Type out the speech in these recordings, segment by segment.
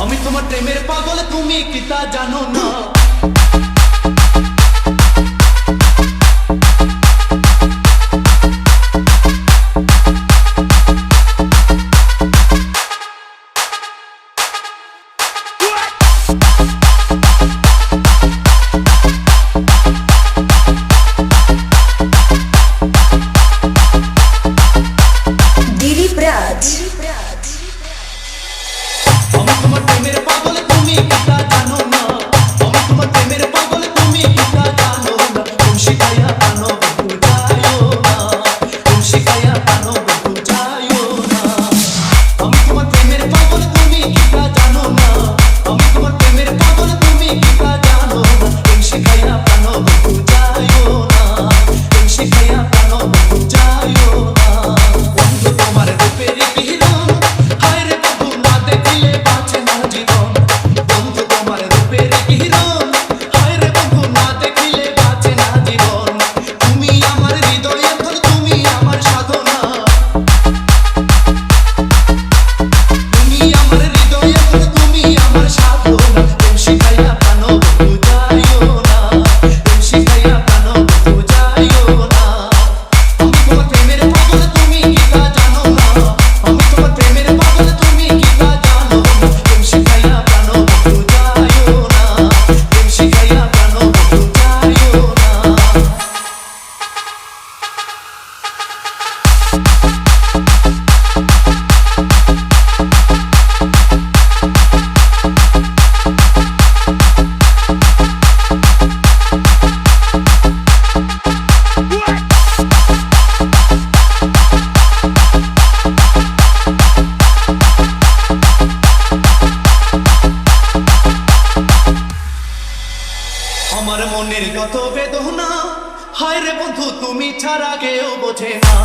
আমি তোমার প্রেমের পাগল, তুমি কি তা জানো না? আমি তোমার প্রেমের পাগল, তুমি কি তা জানো না? আমি তোমার প্রেমের পাগল, তুমি কি তা জানো না? তুম শিখায়া কানো বন্ধু যায়ও না, তুম শিখায়া কানো বন্ধু যায়ও না। আমি তোমার প্রেমের পাগল, তুমি কি তা জানো না? আমি তোমার প্রেমের পাগল, তুমি কি তা জানো না? তুম শিখায়া কানো বন্ধু যায়ও না, তুম শিখায়া কানো বন্ধু যায়ও না। বন্ধু তোমার রূপের কিরণ, হায় রে বন্ধু না দেখিলে বাঁচে না জীবন। বন্ধু তোমার রূপের কিরণ, হায় রে বন্ধু না দেখিলে বাঁচে না জীবন। তুমি আমার হৃদয়ের ধন, তুমি আমার সাধনা। তুমি আমার হৃদয়ের ধন, তুমি আমার সাধনা। তুম শিখাইয়া কানো বন্ধু যাইও না, তুম শিখাইয়া কানো বন্ধু যাইও না। আমি তোমার প্রেমের পাগল, তুমি কি তা জানো না? আমি তোমার প্রেমের পাগল, তুমি কি তা জানো না? তুম শিখাইয়া কানো বন্ধু যাইও না, তুম শিখাইয়া কানো বন্ধু যাইও না। আমার মনের যত বেদনা, হায় রে বন্ধু তুমি ছাড়া কেউ বোঝে না।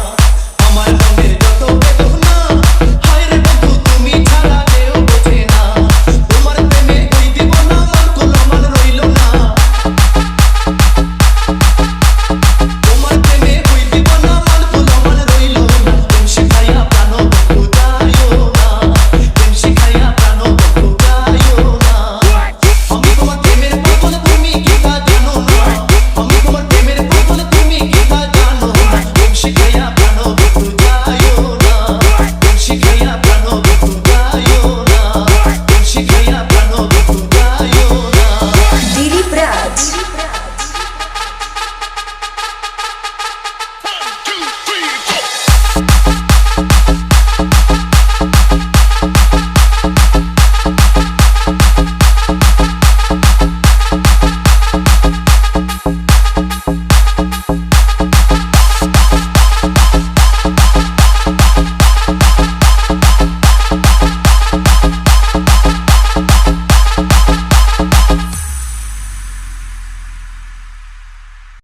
আমার মনের যত বেদনা,